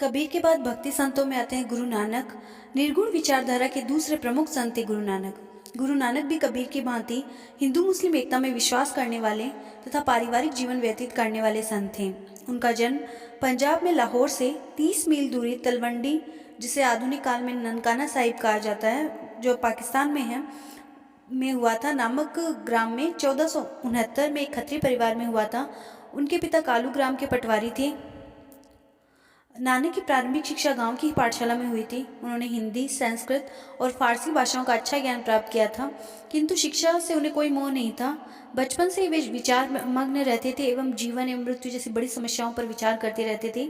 कबीर के बाद भक्ति संतों में आते हैं गुरु नानक। निर्गुण विचारधारा के दूसरे प्रमुख संत थे गुरु नानक। गुरु नानक भी कबीर की भांति हिंदू मुस्लिम एकता में विश्वास करने वाले तथा पारिवारिक जीवन व्यतीत करने वाले संत थे। उनका जन्म पंजाब में लाहौर से 30 मील दूरी तलवंडी, जिसे आधुनिक काल में ननकाना साहिब कहा जाता है, जो पाकिस्तान में है, में हुआ था। नामक ग्राम में 1469 में एक खत्री परिवार में हुआ था। उनके पिता कालू ग्राम के पटवारी थे। नानक की प्रारंभिक शिक्षा गांव की पाठशाला में हुई थी। उन्होंने हिंदी, संस्कृत और फारसी भाषाओं का अच्छा ज्ञान प्राप्त किया था, किंतु शिक्षा से उन्हें कोई मोह नहीं था। बचपन से ही वे विचार मग्न रहते थे एवं जीवन एवं मृत्यु जैसी बड़ी समस्याओं पर विचार करते रहते थे।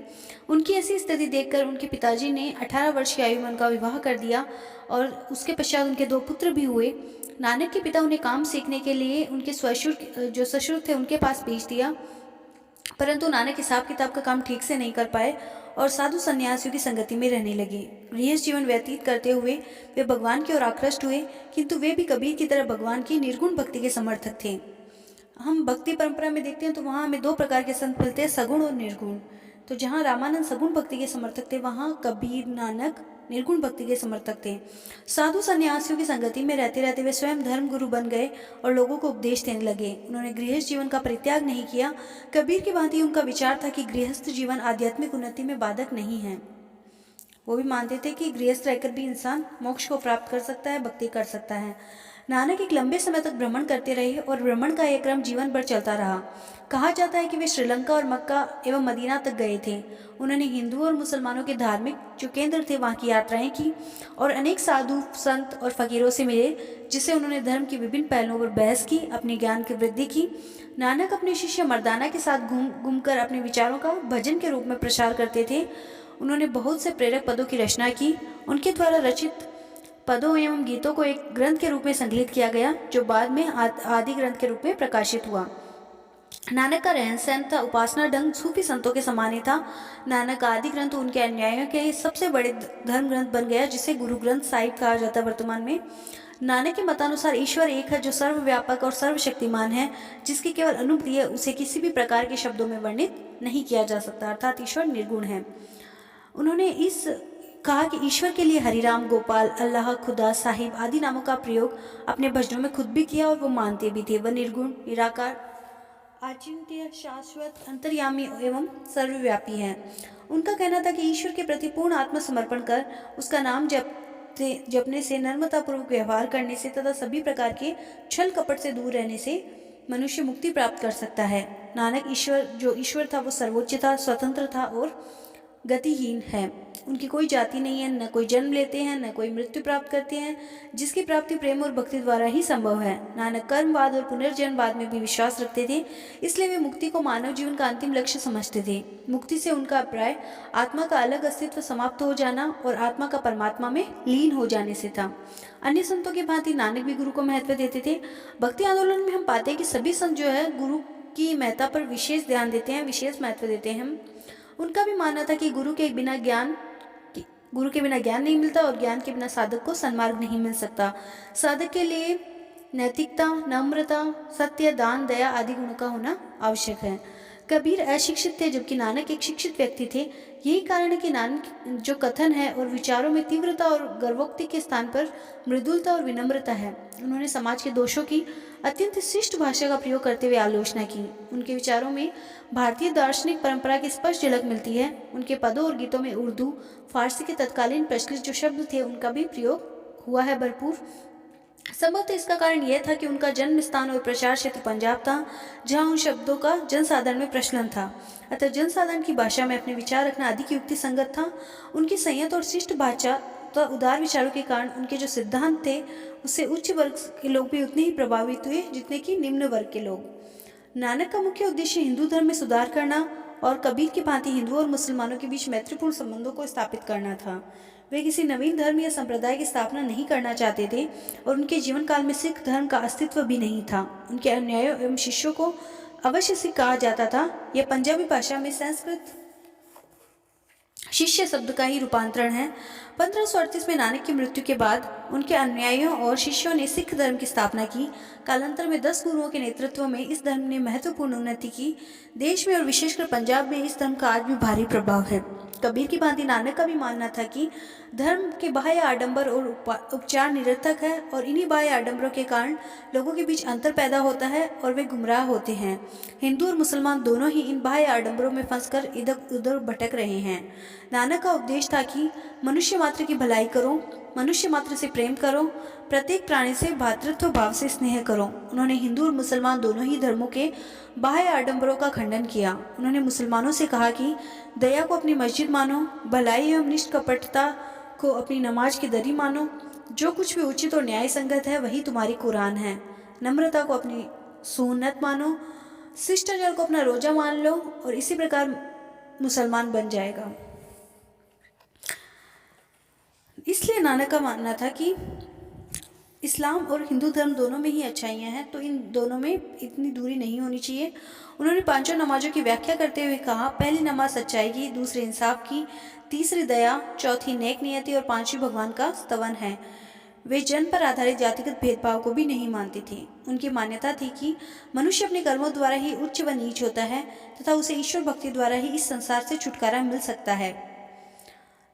उनकी ऐसी स्थिति देखकर उनके पिताजी ने 18 वर्ष की आयु में उनका विवाह कर दिया और उसके पश्चात उनके 2 पुत्र भी हुए। नानक के पिता उन्हें काम सीखने के लिए उनके ससुर थे उनके पास भेज दिया, परंतु नानक हिसाब किताब का काम ठीक से नहीं कर पाए और साधु सन्यासियों की संगति में रहने लगे। गृहस्थ जीवन व्यतीत करते हुए वे भगवान की ओर आकृष्ट हुए, किंतु वे भी कबीर की तरह भगवान की निर्गुण भक्ति के समर्थक थे। हम भक्ति परंपरा में देखते हैं तो वहाँ हमें 2 प्रकार के संत मिलते हैं, सगुण और निर्गुण। तो जहाँ रामानंद सगुण भक्ति के समर्थक थे, वहाँ कबीर नानक निर्गुण भक्ति के समर्थक थे। साधु सन्यासियों की संगति में रहते रहते वे स्वयं धर्म गुरु बन गए और लोगों को उपदेश देने लगे। उन्होंने गृहस्थ जीवन का परित्याग नहीं किया। कबीर की भांति उनका विचार था कि गृहस्थ जीवन आध्यात्मिक उन्नति में बाधक नहीं है। वो भी मानते थे कि गृहस्थ रहकर भी इंसान मोक्ष को प्राप्त कर सकता है, भक्ति कर सकता है। नानक एक लंबे समय तक भ्रमण करते रहे और भ्रमण का यह क्रम जीवन भर चलता रहा। कहा जाता है कि वे श्रीलंका और मक्का एवं मदीना तक गए थे। उन्होंने हिंदुओं और मुसलमानों के धार्मिक जो केंद्र थे वहाँ की यात्राएं की और अनेक साधु संत और फकीरों से मिले, जिससे उन्होंने धर्म के विभिन्न पहलुओं पर बहस की, अपने ज्ञान की वृद्धि की। नानक अपने शिष्य मर्दाना के साथ घूमकर अपने विचारों का भजन के रूप में प्रचार करते थे। उन्होंने बहुत से प्रेरक पदों की रचना की। उनके द्वारा रचित पदों एवं गीतों को एक ग्रंथ के रूप में संकलित किया गया, जो बाद में आदि ग्रंथ के रूप में प्रकाशित हुआ। नानक का रहन सहन था, उपासना ढंग सूफी संतों के समान ही था। नानक का आदि ग्रंथ उनके अनुयायियों के सबसे बड़े धर्म ग्रंथ बन गया, जिसे गुरु ग्रंथ साहिब कहा जाता है वर्तमान में। नानक के मतानुसार ईश्वर एक है, जो सर्वव्यापक और सर्वशक्तिमान है, जिसकी केवल अनुभूति है, उसे किसी भी प्रकार के शब्दों में वर्णित नहीं किया जा सकता, अर्थात ईश्वर निर्गुण है। उन्होंने इस कहा कि ईश्वर के लिए हरिराम, गोपाल, अल्लाह, खुदा, साहिब आदि नामों का प्रयोग अपने भजनों में खुद भी किया और वो मानते भी थे। वह निर्गुण, निराकार, अचिंत्य, शाश्वत, अंतर्यामी एवं सर्वव्यापी है। उनका कहना था कि ईश्वर के प्रति पूर्ण आत्मसमर्पण कर उसका नाम जपने से, नम्रतापूर्वक व्यवहार करने से तथा सभी प्रकार के छल कपट से दूर रहने से मनुष्य मुक्ति प्राप्त कर सकता है। नानक जो ईश्वर था वो सर्वोच्च था, स्वतंत्र था और गतिहीन है। उनकी कोई जाति नहीं है, न कोई जन्म लेते हैं, न कोई मृत्यु प्राप्त करते हैं, जिसकी प्राप्ति प्रेम और भक्ति द्वारा ही संभव है। नानक कर्मवाद और पुनर्जन्मवाद में भी विश्वास रखते थे, इसलिए वे मुक्ति को मानव जीवन का अंतिम लक्ष्य समझते थे। मुक्ति से उनका अभिप्राय आत्मा का अलग अस्तित्व समाप्त हो जाना और आत्मा का परमात्मा में लीन हो जाने से था। अन्य संतों की भांति नानक भी गुरु को महत्व देते थे। भक्ति आंदोलन में हम पाते हैं कि सभी संत जो है गुरु की महत्ता पर विशेष ध्यान देते हैं, विशेष महत्व देते हैं। उनका भी मानना था कि गुरु के बिना ज्ञान नहीं मिलता और ज्ञान के बिना साधक को सन्मार्ग नहीं मिल सकता। साधक के लिए नैतिकता, नम्रता, सत्य, दान, दया आदि गुणों का होना आवश्यक है। कबीर अशिक्षित थे, जबकि नानक एक शिक्षित व्यक्ति थे। यही कारण है कि नानक जो कथन है और विचारों में तीव्रता और गर्वोक्ति के स्थान पर मृदुलता और विनम्रता है। उन्होंने समाज के दोषों की अत्यंत शिष्ट भाषा का प्रयोग करते हुए आलोचना की। उनके विचारों में भारतीय दार्शनिक परंपरा की स्पष्ट झलक मिलती है। उनके पदों और गीतों में उर्दू, फारसी के तत्कालीन प्रचलित जो शब्द थे उनका भी प्रयोग हुआ है भरपूर। संभवतः इसका कारण यह था कि उनका जन्म स्थान और प्रचार क्षेत्र पंजाब था, जहां उन शब्दों का जनसाधारण में प्रचलन था। अतः जनसाधारण की भाषा में अपने विचार रखना अधिक युक्ति संगत था। उनकी संयत और शिष्ट भाषा तथा उदार विचारों के कारण उनके जो सिद्धांत थे उससे उच्च वर्ग के लोग भी उतने ही प्रभावित हुए जितने कि निम्न वर्ग के लोग। नानक का मुख्य उद्देश्य हिंदू धर्म में सुधार करना और कबीर की भांति हिंदुओं और मुसलमानों के बीच मैत्रीपूर्ण संबंधों को स्थापित करना था। वे किसी नवीन धर्म या संप्रदाय की स्थापना नहीं करना चाहते थे और उनके जीवन काल में सिख धर्म का अस्तित्व भी नहीं था। उनके अनुयायियों एवं शिष्यों को अवश्य सिख कहा जाता था। यह पंजाबी भाषा में संस्कृत शिष्य शब्द का ही रूपांतरण है। 1538 में नानक की मृत्यु के बाद उनके अनुयायियों और शिष्यों ने सिख धर्म की स्थापना की। कालांतर में 10 गुरुओं के नेतृत्व में इस धर्म ने महत्वपूर्ण उन्नति की। देश में और विशेषकर पंजाब में इस धर्म का आज भी भारी प्रभाव है। कबीर की भांति नानक का भी मानना था कि धर्म के बाह्य आडंबर और उपचार निरर्थक है और इन्हीं बाह्य आडंबरों के कारण लोगों के बीच अंतर पैदा होता है और वे गुमराह होते हैं। हिंदू और मुसलमान दोनों ही इन बाह्य आडंबरों में फंसकर इधर उधर भटक रहे हैं। नानक का उपदेश था कि मनुष्य मात्र की भलाई करो, मनुष्य मात्र से प्रेम करो, प्रत्येक प्राणी से भातृत्व भाव से स्नेह करो। उन्होंने हिंदू और मुसलमान दोनों ही धर्मों के बाह्य आडंबरों का खंडन किया। उन्होंने मुसलमानों से कहा कि दया को अपनी मस्जिद मानो, भलाई एवं निष्कपटता को अपनी नमाज की दरी मानो, जो कुछ भी उचित और न्याय संगत है वही तुम्हारी कुरान है। नम्रता को अपनी सुन्नत मानो, शिष्टाचार को अपना रोजा मान लो और इसी प्रकार मुसलमान बन जाएगा। इसलिए नानक का मानना था कि इस्लाम और हिंदू धर्म दोनों में ही अच्छाइयाँ हैं, तो इन दोनों में इतनी दूरी नहीं होनी चाहिए। उन्होंने पांचों नमाजों की व्याख्या करते हुए कहा, पहली नमाज सच्चाई की, दूसरी इंसाफ की, तीसरी दया, चौथी नेक नियति और पांचवी भगवान का स्तवन है। वे जन्म पर आधारित जातिगत भेदभाव को भी नहीं मानते थे। उनकी मान्यता थी कि मनुष्य अपने कर्मों द्वारा ही उच्च व नीच होता है तथा उसे ईश्वर भक्ति द्वारा ही इस संसार से छुटकारा मिल सकता है।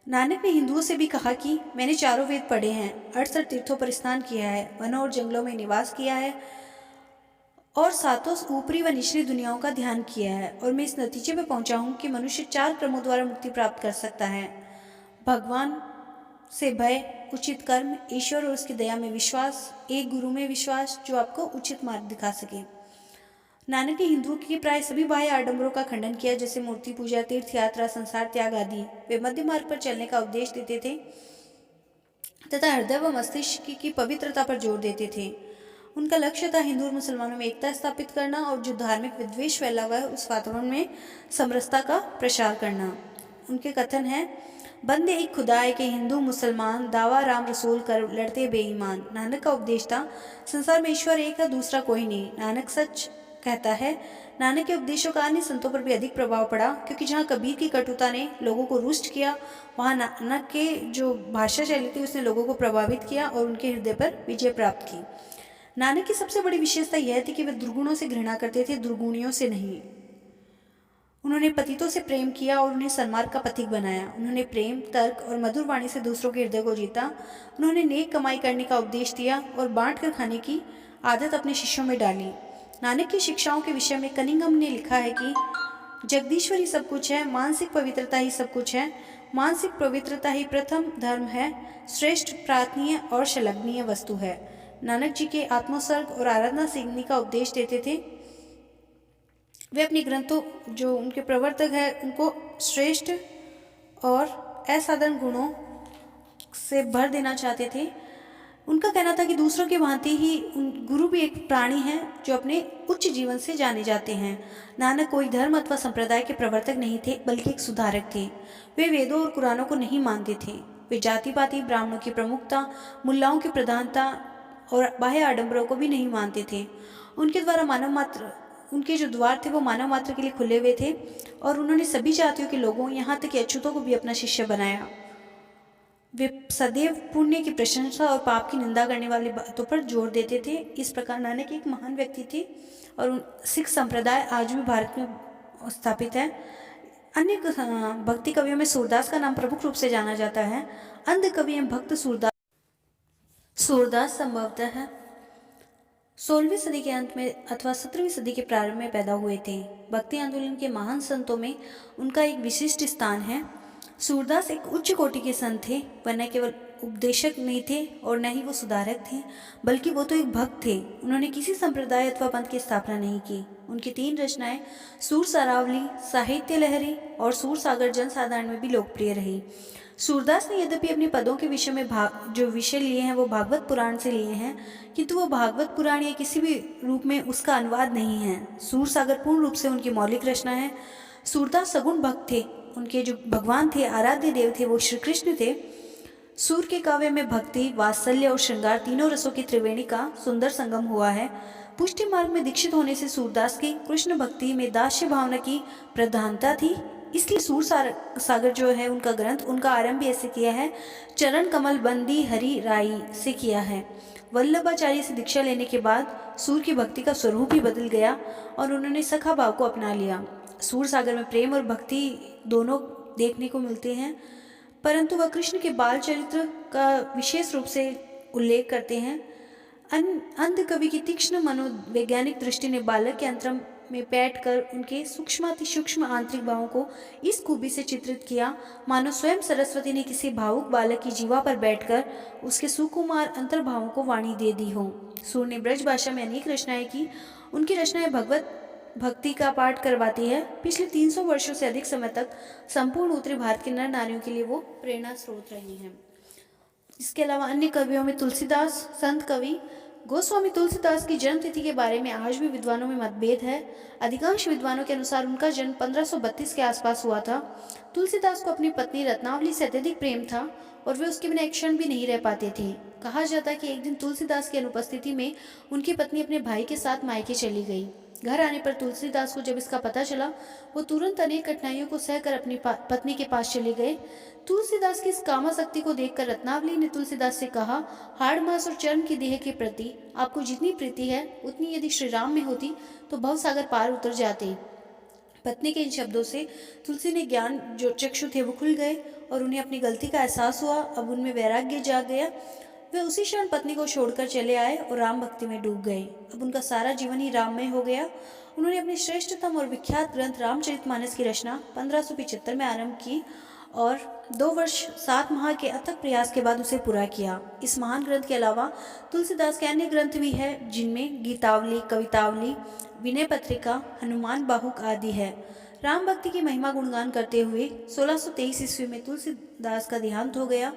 नानक ने हिंदुओं से भी कहा कि मैंने चारों वेद पढ़े हैं, 68 तीर्थों पर स्नान किया है, वनों और जंगलों में निवास किया है और सातों ऊपरी व निचली दुनियाओं का ध्यान किया है और मैं इस नतीजे पर पहुंचा हूं कि मनुष्य 4 क्रमों द्वारा मुक्ति प्राप्त कर सकता है: भगवान से भय, उचित कर्म, ईश्वर और उसकी दया में विश्वास, एक गुरु में विश्वास जो आपको उचित मार्ग दिखा सके। नानक ने हिंदुओं के प्राय सभी बाह्य आडंबरों का खंडन किया, जैसे मूर्ति पूजा, तीर्थ यात्रा, संसार त्याग आदि। वे मध्य मार्ग पर चलने का उपदेश देते थे तथा हृदय व मस्तिष्क की पवित्रता पर जोर देते थे। उनका लक्ष्य था हिंदू और मुसलमानों में एकता स्थापित करना और जो धार्मिक विद्वेष फैला हुआ है उस वातावरण में समरसता का प्रसार करना। उनके कथन है, बंदे एक खुदाए के हिंदू मुसलमान, दावा राम रसूल कर लड़ते बेईमान। नानक का उपदेश था, संसार में ईश्वर एक है, दूसरा कोई नहीं। नानक सच कहता है। नानक के उपदेशों का अन्य संतों पर भी अधिक प्रभाव पड़ा, क्योंकि जहाँ कबीर की कटुता ने लोगों को रुष्ट किया, वहाँ नानक के जो भाषा शैली थी उसने लोगों को प्रभावित किया और उनके हृदय पर विजय प्राप्त की। नानक की सबसे बड़ी विशेषता यह थी कि वे दुर्गुणों से घृणा करते थे, दुर्गुणियों से नहीं। उन्होंने पतितों से प्रेम किया और उन्हें सन्मार्ग का पथिक बनाया। उन्होंने प्रेम, तर्क और मधुर वाणी से दूसरों के हृदय को जीता। उन्होंने नेक कमाई करने का उपदेश दिया और बांट कर खाने की आदत अपने शिष्यों में डाली। नानक की शिक्षाओं के विषय में कनिंघम ने लिखा है कि जगदीश्वर ही सब कुछ है, मानसिक पवित्रता ही सब कुछ है, मानसिक पवित्रता ही प्रथम धर्म है, श्रेष्ठ, प्रार्थनीय और शलभनीय वस्तु है। नानक जी के आत्मोत्सर्ग और आराधना सीखने का उपदेश देते थे। वे अपने ग्रंथों, जो उनके प्रवर्तक है, उनको श्रेष्ठ और असाधारण गुणों से भर देना चाहते थे। उनका कहना था कि दूसरों के भांति ही गुरु भी एक प्राणी है जो अपने उच्च जीवन से जाने जाते हैं। नानक कोई धर्म अथवा संप्रदाय के प्रवर्तक नहीं थे, बल्कि एक सुधारक थे। वे वेदों और कुरानों को नहीं मानते थे। वे जाति पाति, ब्राह्मणों की प्रमुखता, मुल्लाओं की प्रधानता और बाह्य आडंबरों को भी नहीं मानते थे। उनके जो द्वार थे वो मानव मात्र के लिए खुले हुए थे और उन्होंने सभी जातियों के लोगों, यहाँ तक कि अछूतों को भी अपना शिष्य बनाया। वे सदैव पुण्य की प्रशंसा और पाप की निंदा करने वाली बातों पर जोर देते थे। इस प्रकार नानक एक महान व्यक्ति थे और सिख संप्रदाय आज भी भारत में स्थापित है। अन्य भक्ति कवियों में सूरदास का नाम प्रमुख रूप से जाना जाता है। अंध कवि एवं भक्त सूरदास संभवतः 16वीं सदी के अंत में अथवा 17वीं सदी के प्रारंभ में पैदा हुए थे। भक्ति आंदोलन के महान संतों में उनका एक विशिष्ट स्थान है। सूरदास एक उच्च कोटि के संत थे। वह न केवल उपदेशक नहीं थे और न ही वो सुधारक थे, बल्कि वो तो एक भक्त थे। उन्होंने किसी संप्रदाय अथवा पंथ की स्थापना नहीं की। उनकी 3 रचनाएं सूर सारावली, साहित्य लहरी और सूर सागर जनसाधारण में भी लोकप्रिय रही। सूरदास ने यद्यपि अपने पदों के विषय में जो विषय लिए हैं वो भागवत पुराण से लिए हैं, किंतु वो भागवत पुराण या किसी भी रूप में उसका अनुवाद नहीं है। सूर सागर पूर्ण रूप से उनकी मौलिक रचना है। सूरदास सगुण भक्त थे। उनके जो भगवान थे, आराध्य देव थे, वो श्री कृष्ण थे। सूर के काव्य में भक्ति, वात्सल्य और श्रृंगार तीनों रसों की त्रिवेणी का सुंदर संगम हुआ है। पुष्टि मार्ग में दीक्षित होने से सूरदास की कृष्ण भक्ति में दास्य भावना की प्रधानता थी। इसलिए सूर सागर जो है उनका ग्रंथ, उनका आरंभ ऐसे किया है, चरण कमल बंदी हरि राई से किया है। वल्लभाचार्य से दीक्षा लेने के बाद सूर की भक्ति का स्वरूप ही बदल गया और उन्होंने सखा भाव को अपना लिया। सूर सागर में प्रेम और भक्ति दोनों देखने को मिलते हैं, परंतु वह कृष्ण के बाल चरित्र का विशेष रूप से उल्लेख करते हैं। अंध कवि की तीक्ष्ण मनोवैज्ञानिक दृष्टि ने बालक के अंतरंग में बैठकर उनके सूक्ष्माति सूक्ष्म आंतरिक भावों को इस खूबी से चित्रित किया, मानो स्वयं सरस्वती ने किसी भावुक बालक की जीवा पर बैठकर उसके सुकुमार अंतर्भावों को वाणी दे दी हो। सूर ने ब्रज भाषा में अनेक रचनाएं की। उनकी रचनाएं भगवत भक्ति का पाठ करवाती है। पिछले 300 वर्षों से अधिक समय तक संपूर्ण उत्तरी भारत के नर नारियों के लिए वो प्रेरणा स्रोत रही हैं। इसके अलावा अन्य कवियों में तुलसीदास, संत कवि गोस्वामी तुलसीदास की जन्म तिथि के बारे में आज भी विद्वानों में मतभेद है। अधिकांश विद्वानों के अनुसार उनका जन्म 1532 के आसपास हुआ था। तुलसीदास को अपनी पत्नी रत्नावली से अत्यधिक प्रेम था और वे उसके बिना एक क्षण भी नहीं रह पाते थे। कहा जाता है कि एक दिन तुलसीदास की अनुपस्थिति में उनकी पत्नी अपने भाई के साथ मायके चली गई। घर आने पर तुलसीदास को जब इसका पता चला, वो तुरंत अनेक कठिनाइयों को सहकर अपनी पत्नी के पास चले गए। तुलसीदास की इस कामासक्ति को देखकर रत्नावली ने तुलसीदास से कहा, हाड़ मांस और चर्म की देह के प्रति आपको जितनी प्रीति है, उतनी यदि श्री राम में होती तो भवसागर पार उतर जाते। पत्नी के इन शब्दों से तुलसी ने ज्ञान जो चक्षु थे वो खुल गए और उन्हें अपनी गलती का एहसास हुआ। अब उनमें वैराग्य जाग गया। वे उसी क्षण पत्नी को छोड़कर चले आए और राम भक्ति में डूब गए। अब उनका सारा जीवन ही राममय हो गया। उन्होंने अपने श्रेष्ठतम और विख्यात ग्रंथ रामचरितमानस की रचना 1575 में आरंभ की और 2 वर्ष 7 माह के अथक प्रयास के बाद उसे पूरा किया। इस महान ग्रंथ के अलावा तुलसीदास के अन्य ग्रंथ भी है, जिनमें गीतावली, कवितावली, विनय पत्रिका, हनुमान बाहुक आदि है। राम भक्ति की महिमा गुणगान करते हुए 1623 ईस्वी में तुलसीदास का देहांत हो गया।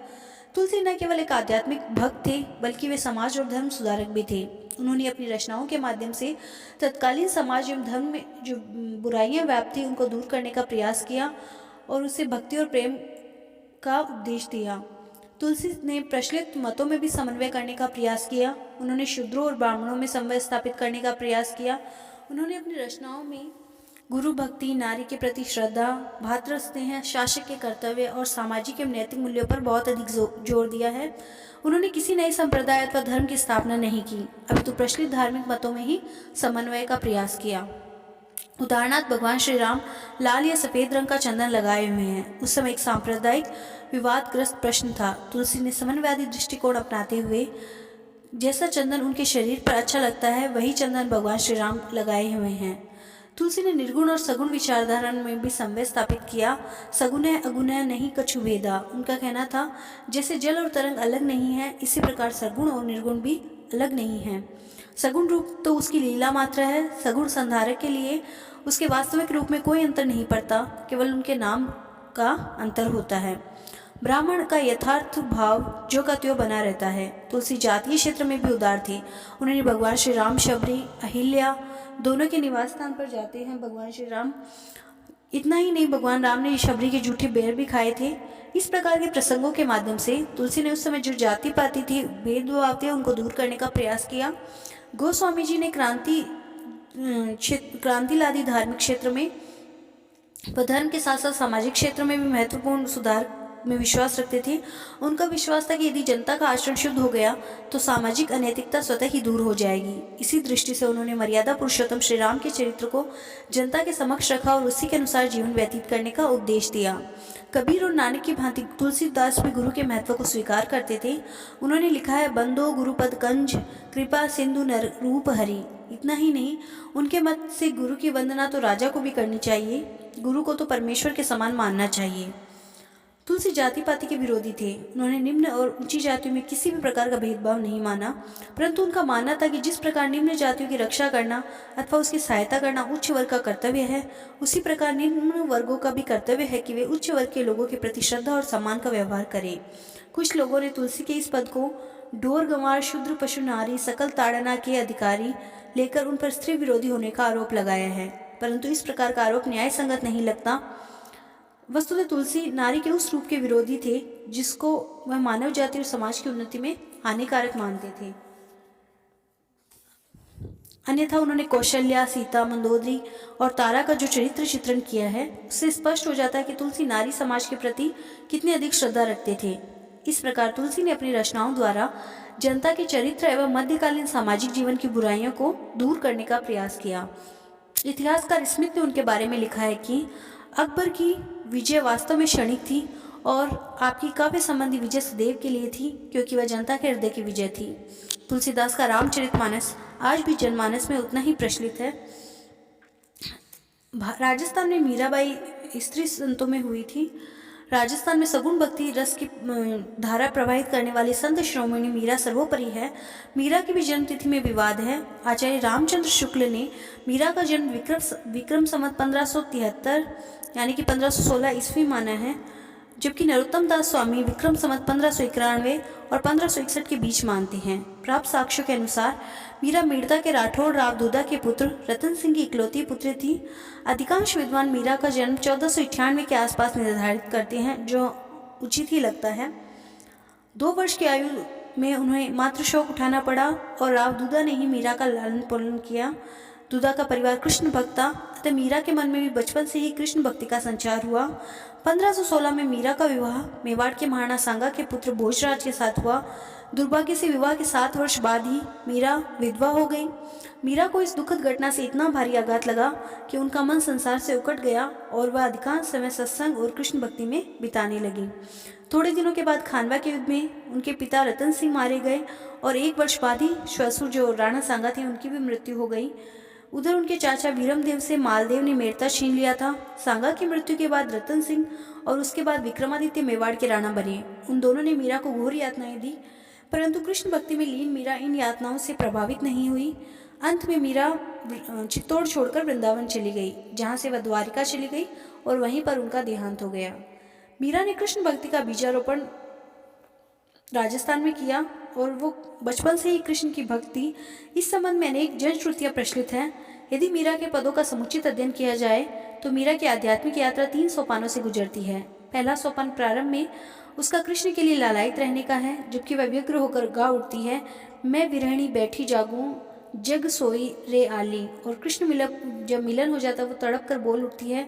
तुलसी न केवल एक आध्यात्मिक भक्त थे, बल्कि वे समाज और धर्म सुधारक भी थे। उन्होंने अपनी रचनाओं के माध्यम से तत्कालीन समाज एवं धर्म में जो बुराइयां व्याप्त थी उनको दूर करने का प्रयास किया और उसे भक्ति और प्रेम का उपदेश दिया। तुलसी ने प्रचलित मतों में भी समन्वय करने का प्रयास किया। उन्होंने शूद्रों और ब्राह्मणों में समन्वय स्थापित करने का प्रयास किया। उन्होंने अपनी रचनाओं में गुरु भक्ति, नारी के प्रति श्रद्धा, भातृ स्नेह, शासक के कर्तव्य और सामाजिक एवं नैतिक मूल्यों पर बहुत अधिक जोर दिया है। उन्होंने किसी नए संप्रदाय अथवा धर्म की स्थापना नहीं की, अपितु प्रचलित धार्मिक मतों में ही समन्वय का प्रयास किया। उदाहरणार्थ भगवान श्री राम लाल या सफ़ेद रंग का चंदन लगाए हुए हैं। उस समय एक सांप्रदायिक विवादग्रस्त प्रश्न था। तुलसी ने समन्वयवादी दृष्टिकोण अपनाते हुए जैसा चंदन उनके शरीर पर अच्छा लगता है, वही चंदन भगवान श्री राम लगाए हुए हैं। तुलसी ने निर्गुण और सगुण विचारधारा में भी समन्वय स्थापित किया। सगुण है अगुण है नहीं कछु भेदा। उनका कहना था, जैसे जल और तरंग अलग नहीं है, इसी प्रकार सगुण और निर्गुण भी अलग नहीं है। सगुण रूप तो उसकी लीला मात्र है। सगुण संधारक के लिए उसके वास्तविक रूप में कोई अंतर नहीं पड़ता, केवल उनके नाम का अंतर होता है। ब्राह्मण का यथार्थ भाव जो का त्यों बना रहता है। तुलसी जातीय क्षेत्र में भी उदार थे। उन्होंने भगवान श्री राम, शबरी, अहिल्या दोनों के निवास स्थान पर जाते हैं भगवान श्री राम। इतना ही नहीं, भगवान राम ने शबरी के जूठे बेर भी खाए थे। इस प्रकार के प्रसंगों के माध्यम से तुलसी ने उस समय जो जाति पाति थी, भेदभाव थे, उनको दूर करने का प्रयास किया। गोस्वामी जी ने क्रांति लादी धार्मिक क्षेत्र में व धर्म के साथ साथ सामाजिक क्षेत्र में भी महत्वपूर्ण सुधार में विश्वास रखते थे। उनका विश्वास था कि यदि जनता का आचरण शुद्ध हो गया तो सामाजिक अनैतिकता स्वतः ही दूर हो जाएगी। इसी दृष्टि से उन्होंने मर्यादा पुरुषोत्तम श्री राम के चरित्र को जनता के समक्ष रखा और उसी के अनुसार जीवन व्यतीत करने का उपदेश दिया। कबीर और नानक की भांति तुलसीदास भी गुरु के महत्व को स्वीकार करते थे। उन्होंने लिखा है, बंदो गुरुपद कंज कृपा सिंधु नर रूप हरि। इतना ही नहीं, उनके मत से गुरु की वंदना तो राजा को भी करनी चाहिए, गुरु को तो परमेश्वर के समान मानना चाहिए। तुलसी जाति पाति के विरोधी थे। उन्होंने निम्न और ऊंची जातियों में किसी भी प्रकार का भेदभाव नहीं माना, परंतु उनका मानना था कि जिस प्रकार निम्न जातियों की रक्षा करना अथवा उसकी सहायता करना उच्च वर्ग का कर्तव्य है, उसी प्रकार निम्न वर्गों का भी कर्तव्य है कि वे उच्च वर्ग के लोगों के प्रति श्रद्धा और सम्मान का व्यवहार करें। कुछ लोगों ने तुलसी के इस पद को ढोर गंवार, शूद्र, पशु, नारी, सकल ताड़ना के अधिकारी लेकर उन पर स्त्री विरोधी होने का आरोप लगाया है, परंतु इस प्रकार का आरोप न्याय संगत नहीं लगता। वस्तुतः तुलसी नारी के उस रूप के विरोधी थे जिसको वह मानव जाति और समाज की उन्नति में हानिकारक मानते थे। अन्यथा उन्होंने कौशल्या, सीता, मंदोदरी और तारा का जो चरित्र चित्रण किया है, उससे स्पष्ट हो जाता है कि तुलसी नारी समाज के प्रति कितनी अधिक श्रद्धा रखते थे। इस प्रकार तुलसी ने अपनी रचनाओं द्वारा जनता के चरित्र एवं मध्यकालीन सामाजिक जीवन की बुराइयों को दूर करने का प्रयास किया। इतिहासकार स्मिथ ने उनके बारे में लिखा है कि अकबर की विजय वास्तव में क्षणिक थी और आपकी काव्य संबंधी विजय सदैव के लिए थी, क्योंकि वह जनता के हृदय की विजय थी। तुलसीदास का रामचरितमानस आज भी जनमानस में उतना ही प्रचलित है। राजस्थान में मीराबाई स्त्री संतों में हुई थी। राजस्थान में सगुण भक्ति रस की धारा प्रवाहित करने वाली संत श्रोमणी मीरा सर्वोपरि है। मीरा की भी जन्म तिथि में विवाद है। आचार्य रामचंद्र शुक्ल ने मीरा का जन्म विक्रम संवत 1573 यानी कि 1516 ईस्वी माना है, जबकि नरोत्तम दास स्वामी विक्रम संवत 1591 और 1561 के बीच मानते हैं। प्राप्त साक्ष्यों के अनुसार मीरा मेड़ता के राठौड़ राव दूधा के पुत्र रतन सिंह की इकलौती पुत्री थी। अधिकांश विद्वान मीरा का जन्म 1498 के आसपास निर्धारित करते हैं, जो उचित ही लगता है। 2 वर्ष की आयु में उन्हें मातृ शोक उठाना पड़ा और राव दूधा ने ही मीरा का लालन पालन किया। दूधा का परिवार कृष्ण भक्त था, अतः मीरा के मन में भी बचपन से ही कृष्ण भक्ति का संचार हुआ। 1516 में मीरा का विवाह मेवाड़ के महाराणा सांगा के पुत्र भोजराज के साथ हुआ। दुर्भाग्य से विवाह के 7 वर्ष बाद ही मीरा विधवा हो गई। मीरा को इस दुखद घटना से इतना भारी आघात लगा कि उनका मन संसार से उकट गया और वह अधिकांश समय सत्संग और कृष्ण भक्ति में बिताने लगी। थोड़े दिनों के बाद खानवा के युद्ध में उनके पिता रतन सिंह मारे गए और 1 वर्ष बाद ही श्वसुर जो राणा सांगा थे उनकी भी मृत्यु हो गई। उधर उनके चाचा वीरमदेव से मालदेव ने मेड़ता छीन लिया था। सांगा की मृत्यु के बाद रतन सिंह और उसके बाद विक्रमादित्य मेवाड़ के राणा बने। उन दोनों ने मीरा को घोर यातनाएं दी, परंतु कृष्ण भक्ति में लीन मीरा इन यातनाओं से प्रभावित नहीं हुई। अंत में मीरा चित्तौड़ छोड़कर वृंदावन चली गई, जहाँ से वह द्वारिका चली गई और वहीं पर उनका देहांत हो गया। मीरा ने कृष्ण भक्ति का बीजारोपण राजस्थान में किया और वो बचपन से ही कृष्ण की भक्ति। इस संबंध में अनेक जन श्रुतियाँ प्रचलित हैं। यदि मीरा के पदों का समुचित अध्ययन किया जाए तो मीरा की आध्यात्मिक यात्रा 3 सोपानों से गुजरती है। पहला सोपान प्रारंभ में उसका कृष्ण के लिए लालायित रहने का है, जबकि वह व्यग्र होकर गा उठती है, मैं विरहणी बैठी जागूं जग सोई रे आली। और कृष्ण जब मिलन हो जाता है वो तड़प कर बोल उठती है,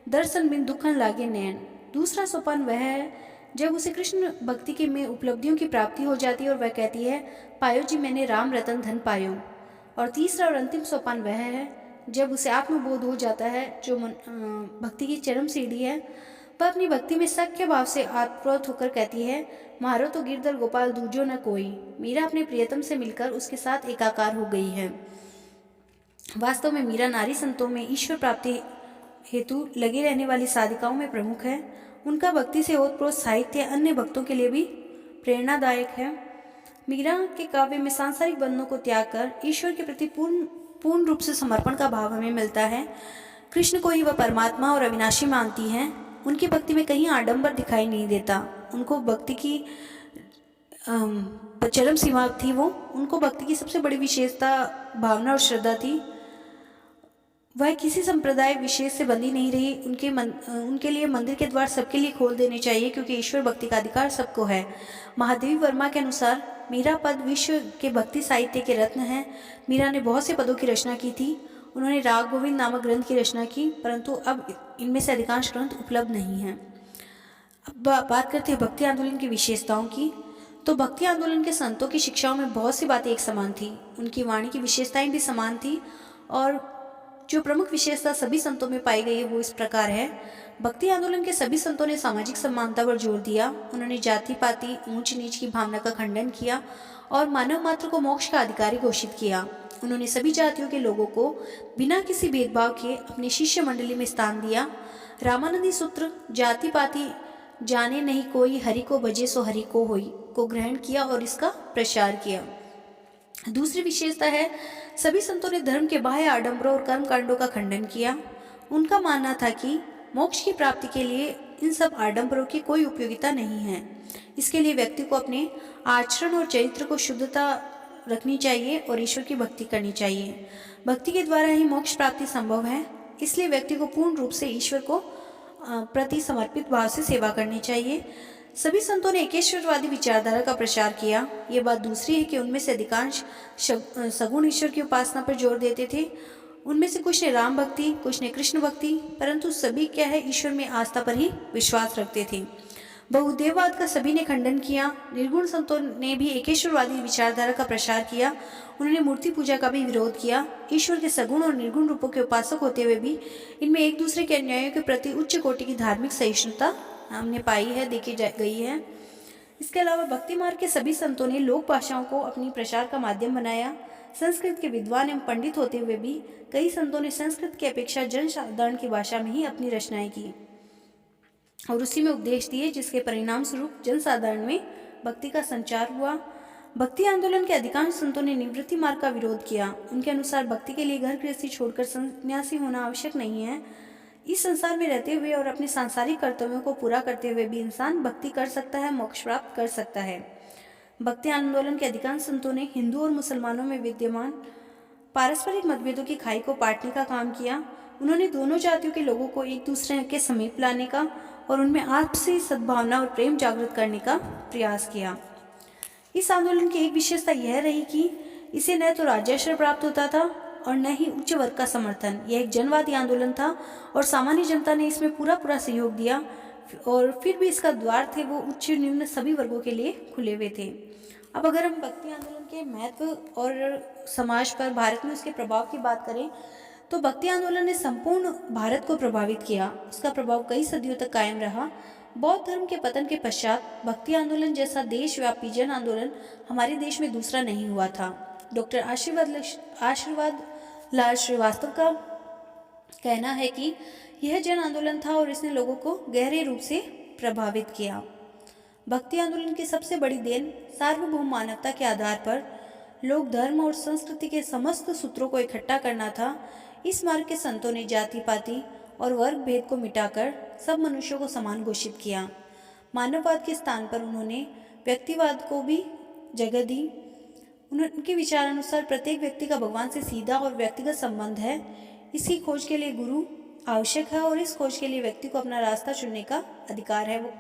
दर्शन बिन दुखन लागे नैन। दूसरा सोपान वह है जब उसे कृष्ण भक्ति के में उपलब्धियों की प्राप्ति हो जाती है और वह कहती है, पायो जी मैंने राम रतन धन पायो। और तीसरा और अंतिम सोपान वह है जब उसे आत्मबोध हो जाता है, जो भक्ति की चरम सीढ़ी है। वह अपनी भक्ति में सख्य भाव से आत्मप्रोत होकर कहती है, मारो तो गिरधर गोपाल दूजो न कोई। मीरा अपने प्रियतम से मिलकर उसके साथ एकाकार हो गई है। वास्तव में मीरा नारी संतों में ईश्वर प्राप्ति हेतु लगी रहने वाली साधिकाओं में प्रमुख है। उनका भक्ति से ओतप्रोत साहित्य अन्य भक्तों के लिए भी प्रेरणादायक है। मीरा के काव्य में सांसारिक बंधनों को त्याग कर ईश्वर के प्रति पूर्ण रूप से समर्पण का भाव हमें मिलता है। कृष्ण को ही वह परमात्मा और अविनाशी मानती हैं। उनकी भक्ति में कहीं आडंबर दिखाई नहीं देता। उनको भक्ति की चरम सीमा थी। उनको भक्ति की सबसे बड़ी विशेषता भावना और श्रद्धा थी। वह किसी संप्रदाय विशेष से बंधी नहीं रही। उनके लिए मंदिर के द्वार सबके लिए खोल देने चाहिए, क्योंकि ईश्वर भक्ति का अधिकार सबको है। महादेवी वर्मा के अनुसार मीरा पद विश्व के भक्ति साहित्य के रत्न हैं। मीरा ने बहुत से पदों की रचना की थी। उन्होंने राग गोविंद नामक ग्रंथ की रचना की, परंतु अब इनमें से अधिकांश ग्रंथ उपलब्ध नहीं हैं। अब बात करते हैं भक्ति आंदोलन की विशेषताओं की। तो भक्ति आंदोलन के संतों की शिक्षाओं में बहुत सी बातें एक समान थी। उनकी वाणी की विशेषताएं भी समान थी और जो प्रमुख विशेषता सभी संतों में पाई गई है वो इस प्रकार है। भक्ति आंदोलन के सभी संतों ने सामाजिक समानता पर जोर दिया। उन्होंने जाति पाति ऊंच नीच की भावना का खंडन किया और मानव मात्र को मोक्ष का अधिकारी घोषित किया। उन्होंने सभी जातियों के लोगों को बिना किसी भेदभाव के अपने शिष्य मंडली में स्थान दिया। रामानंदी सूत्र जाति पाति जाने नहीं कोई, हरि को भजे सो हरि को होई को ग्रहण किया और इसका प्रचार किया। दूसरी विशेषता है, सभी संतों ने धर्म के बाह्य आडंबरों और कर्म कांडों का खंडन किया। उनका मानना था कि मोक्ष की प्राप्ति के लिए इन सब आडंबरों की कोई उपयोगिता नहीं है। इसके लिए व्यक्ति को अपने आचरण और चरित्र को शुद्धता रखनी चाहिए और ईश्वर की भक्ति करनी चाहिए। भक्ति के द्वारा ही मोक्ष प्राप्ति संभव है। इसलिए व्यक्ति को पूर्ण रूप से ईश्वर को प्रति समर्पित भाव से सेवा करनी चाहिए। सभी संतों ने एकेश्वरवादी विचारधारा का प्रचार किया। ये बात दूसरी है कि उनमें से अधिकांश सगुण ईश्वर की उपासना पर जोर देते थे। उनमें से कुछ ने राम भक्ति, कुछ ने कृष्ण भक्ति, परंतु सभी क्या है ईश्वर में आस्था पर ही विश्वास रखते थे। बहुदेववाद का सभी ने खंडन किया। निर्गुण संतों ने भी एकेश्वरवादी विचारधारा का प्रसार किया। उन्होंने मूर्ति पूजा का भी विरोध किया। ईश्वर के सगुण और निर्गुण रूपों के उपासक होते हुए भी इनमें एक दूसरे के अन्यायों के प्रति उच्च कोटि की धार्मिक सहिष्णुता हमने पाई है, देखी गई है। इसके अलावा भक्ति मार्ग के सभी संतों ने लोक भाषाओं को अपनी प्रचार का माध्यम बनाया। संस्कृत के विद्वान एवं पंडित होते हुए भी कई संतों ने संस्कृत की अपेक्षा जनसाधारण की भाषा में ही अपनी रचनाएं की और उसी में उपदेश दिए, जिसके परिणाम स्वरूप जनसाधारण में भक्ति का संचार हुआ। भक्ति आंदोलन के अधिकांश संतों ने निवृत्ति मार्ग का विरोध किया। उनके अनुसार भक्ति के लिए घर गृहस्थी छोड़कर सन्यासी होना आवश्यक नहीं है। इस संसार में रहते हुए और अपने सांसारिक कर्तव्यों को पूरा करते हुए भी इंसान भक्ति कर सकता है, मोक्ष प्राप्त कर सकता है। भक्ति आंदोलन के अधिकांश संतों ने हिंदू और मुसलमानों में विद्यमान पारस्परिक मतभेदों की खाई को पाटने का काम किया। उन्होंने दोनों जातियों के लोगों को एक दूसरे के समीप लाने का और उनमें आपसी सद्भावना और प्रेम जागृत करने का प्रयास किया। इस आंदोलन की एक विशेषता यह रही कि इसे न तो राज्याश्रय प्राप्त होता था और न ही उच्च वर्ग का समर्थन। यह एक जनवादी आंदोलन था और सामान्य जनता ने इसमें पूरा सहयोग दिया और फिर भी इसका द्वार थे वो उच्च निम्न सभी वर्गों के लिए खुले हुए थे। अब अगर हम भक्ति आंदोलन के महत्व और समाज पर, भारत में उसके प्रभाव की बात करें तो भक्ति आंदोलन ने संपूर्ण भारत को प्रभावित किया। उसका प्रभाव कई सदियों तक कायम रहा। बौद्ध धर्म के पतन के पश्चात भक्ति आंदोलन जैसा देशव्यापी जन आंदोलन हमारे देश में दूसरा नहीं हुआ था। डॉक्टर आशीर्वाद लाल श्रीवास्तव का कहना है कि यह जन आंदोलन था और इसने लोगों को गहरे रूप से प्रभावित किया। भक्ति आंदोलन की सबसे बड़ी देन सार्वभौम मानवता के आधार पर लोक धर्म और संस्कृति के समस्त सूत्रों को इकट्ठा करना था। इस मार्ग के संतों ने जाति पाति और वर्ग भेद को मिटाकर सब मनुष्यों को समान घोषित किया। मानववाद के स्थान पर उन्होंने व्यक्तिवाद को भी जगह दी। उनके विचारानुसार प्रत्येक व्यक्ति का भगवान से सीधा और व्यक्तिगत संबंध है। इसकी खोज के लिए गुरु आवश्यक है और इस खोज के लिए व्यक्ति को अपना रास्ता चुनने का अधिकार है। वो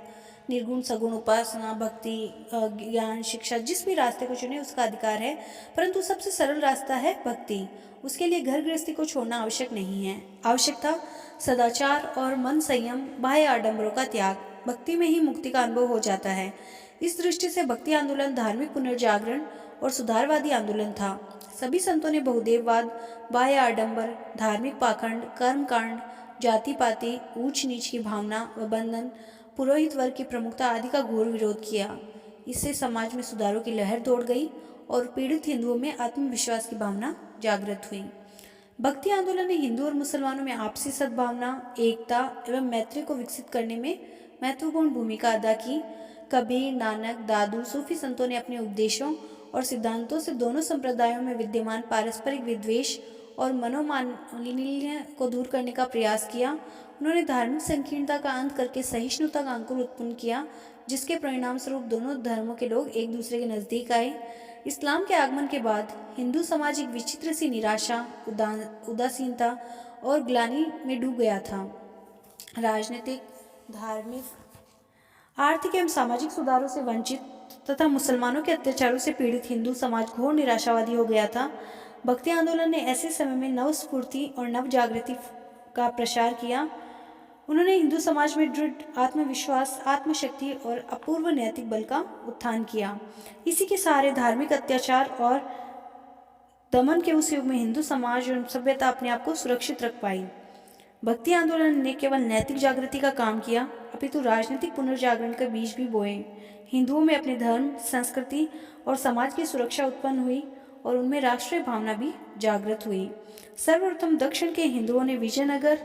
निर्गुण सगुण उपासना, भक्ति, ज्ञान, शिक्षा, जिस भी रास्ते को चुने उसका अधिकार है, परंतु सबसे सरल रास्ता है भक्ति। उसके लिए घर गृहस्थी को छोड़ना आवश्यक नहीं है। आवश्यक था सदाचार और मन संयम, बाह्य आडंबरों का त्याग। भक्ति में ही मुक्ति का अनुभव हो जाता है। इस दृष्टि से भक्ति आंदोलन धार्मिक पुनर्जागरण और सुधारवादी आंदोलन था। सभी संतों ने बहुदेववाद, बाह्य आडंबर, धार्मिक पाखंड, कर्मकांड, जाति पाति, ऊंच नीच की भावना व बंधन, पुरोहित वर्ग की प्रमुखता आदि का घोर विरोध किया। इससे समाज में सुधारों की लहर दौड़ गई और पीड़ित हिंदुओं में आत्मविश्वास की भावना जागृत हुई। भक्ति आंदोलन ने हिंदू और मुसलमानों में आपसी सद्भावना, एकता एवं मैत्री को विकसित करने में महत्वपूर्ण भूमिका अदा की। कबीर, नानक, दादू, सूफी संतों ने अपने उपदेशों और सिद्धांतों से दोनों संप्रदायों में विद्यमान पारस्परिक विद्वेष और मनोमालिन्य को दूर करने का प्रयास किया। उन्होंने धार्मिक संकीर्णता का अंत करके सहिष्णुता का अंकुर उत्पन्न किया, जिसके परिणाम स्वरूप दोनों धर्मों के लोग एक दूसरे के नजदीक आए। इस्लाम के आगमन के बाद हिंदू समाज एक विचित्र सी निराशा, उदासीनता और ग्लानि में डूब गया था। राजनीतिक, धार्मिक, आर्थिक एवं सामाजिक सुधारों से वंचित तथा मुसलमानों के अत्याचारों से पीड़ित हिंदू समाज घोर निराशावादी हो गया था। भक्ति आंदोलन ने ऐसे समय में नव स्फूर्ति और नव जागृति का प्रसार किया। उन्होंने हिंदू समाज में दृढ़ आत्मविश्वास, आत्मशक्ति और अपूर्व नैतिक बल का उत्थान किया। इसी के सहारे धार्मिक अत्याचार और दमन के उस युग में हिंदू समाज और सभ्यता अपने आप को सुरक्षित रख पाई। भक्ति आंदोलन ने केवल नैतिक जागृति का काम किया, अपितु राजनीतिक पुनर्जागरण के बीज भी बोए। हिंदुओं में अपने धर्म, संस्कृति और समाज की सुरक्षा उत्पन्न हुई और उनमें राष्ट्रीय भावना भी जागृत हुई। सर्वप्रथम दक्षिण के हिंदुओं ने विजयनगर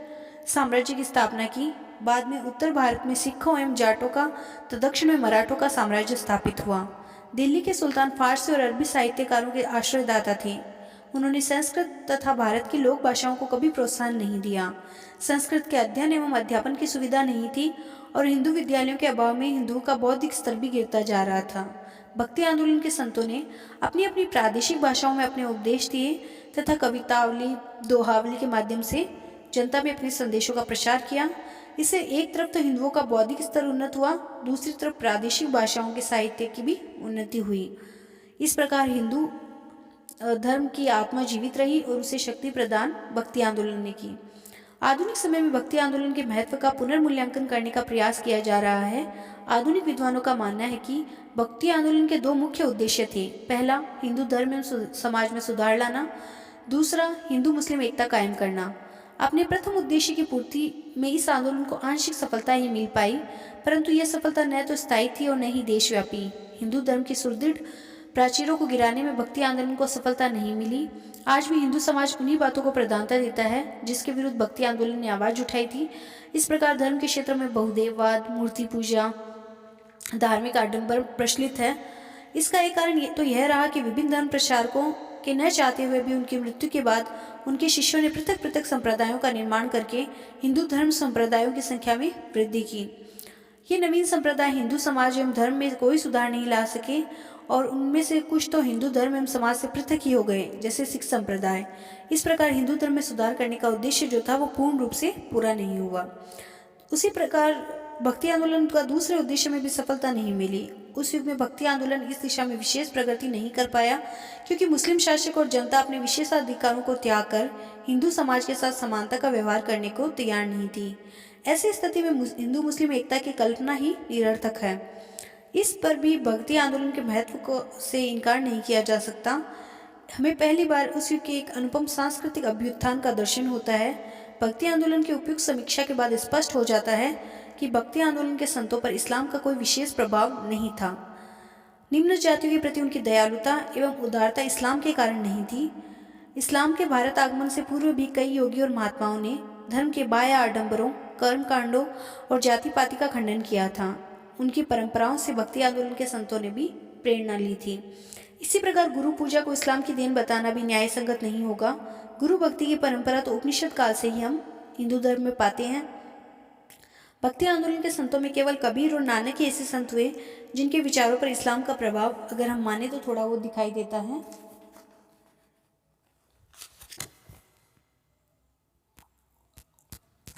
साम्राज्य की स्थापना की। बाद में उत्तर भारत में सिखों एवं जाटों का तो दक्षिण में मराठों का साम्राज्य स्थापित हुआ। दिल्ली के सुल्तान फारसी और अरबी साहित्यकारों के आश्रयदाता थे। उन्होंने संस्कृत तथा भारत की लोक भाषाओं को कभी प्रोत्साहन नहीं दिया। संस्कृत के अध्ययन एवं अध्यापन की सुविधा नहीं थी और हिंदू विद्यालयों के अभाव में हिंदुओं का बौद्धिक स्तर भी गिरता जा रहा था। भक्ति आंदोलन के संतों ने अपनी अपनी प्रादेशिक भाषाओं में अपने उपदेश दिए तथा कवितावली, दोहावली के माध्यम से जनता में अपने संदेशों का प्रचार किया। इससे एक तरफ तो हिंदुओं का बौद्धिक स्तर उन्नत हुआ, दूसरी तरफ प्रादेशिक भाषाओं के साहित्य की भी उन्नति हुई। इस प्रकार हिंदू धर्म की आत्मा जीवित रही और उसे शक्ति प्रदान भक्ति आंदोलन ने की। आधुनिक समय में भक्ति आंदोलन के महत्व का पुनर्मूल्यांकन करने का प्रयास किया जा रहा है। आधुनिक विद्वानों का मानना है कि भक्ति आंदोलन के दो मुख्य उद्देश्य थे। पहला, हिंदू धर्म एवं समाज में सुधार लाना। दूसरा, हिंदू मुस्लिम एकता कायम करना। अपने प्रथम उद्देश्य की पूर्ति में इस आंदोलन को आंशिक सफलता ही मिल पाई, परंतु यह सफलता न तो स्थायी थी और न ही देशव्यापी। हिंदू धर्म की सुदृढ़ प्राचीरों को गिराने में भक्ति आंदोलन को सफलता नहीं मिली। आज भी हिंदू समाज उन्हीं बातों को प्रधानता देता है जिसके विरुद्ध भक्ति आंदोलन ने आवाज उठाई थी। इस प्रकार धर्म के क्षेत्र में बहुदेववाद, मूर्ति पूजा, धार्मिक आडंबर प्रचलित है। इसका एक कारण तो यह रहा कि विभिन्न धर्म प्रचारकों के न चाहते हुए भी उनकी मृत्यु के बाद उनके शिष्यों ने पृथक पृथक संप्रदायों का निर्माण करके हिंदू धर्म संप्रदायों की संख्या में वृद्धि की। ये नवीन संप्रदाय हिंदू समाज एवं धर्म में कोई सुधार नहीं ला सके और उनमें से कुछ तो हिंदू धर्म एवं समाज से पृथक ही हो गए, जैसे सिख संप्रदाय। इस प्रकार हिंदू धर्म में सुधार करने का उद्देश्य जो था वो पूर्ण रूप से पूरा नहीं हुआ। उसी प्रकार भक्ति आंदोलन का दूसरे उद्देश्य में भी सफलता नहीं मिली। उस युग में भक्ति आंदोलन इस दिशा में विशेष प्रगति नहीं कर पाया क्योंकि मुस्लिम शासक और जनता अपने विशेषाधिकारों को त्याग कर हिंदू समाज के साथ समानता का व्यवहार करने को तैयार नहीं थी। ऐसी स्थिति में हिंदू मुस्लिम एकता की कल्पना ही निरर्थक है। इस पर भी भक्ति आंदोलन के महत्व को से इनकार नहीं किया जा सकता। हमें पहली बार उस युग के एक अनुपम सांस्कृतिक अभ्युत्थान का दर्शन होता है। भक्ति आंदोलन की उपयुक्त समीक्षा के बाद स्पष्ट हो जाता है कि भक्ति आंदोलन के संतों पर इस्लाम का कोई विशेष प्रभाव नहीं था। निम्न जातियों के प्रति उनकी दयालुता एवं उदारता इस्लाम के कारण नहीं थी। इस्लाम के भारत आगमन से पूर्व भी कई योगी और महात्माओं ने धर्म के बाह्य आडंबरों, कर्म कांडों और जाति पाति का खंडन किया था। उनकी परंपराओं से भक्ति आंदोलन के संतों ने भी प्रेरणा ली थी। इसी प्रकार गुरु पूजा को इस्लाम की देन बताना भी न्याय संगत नहीं होगा। गुरु भक्ति की परंपरा तो उपनिषद काल से ही हम हिंदू धर्म में पाते हैं। भक्ति आंदोलन के संतों में केवल कबीर और नानक ही ऐसे संत हुए जिनके विचारों पर इस्लाम का प्रभाव, अगर हम माने तो थोड़ा बहुत दिखाई देता है।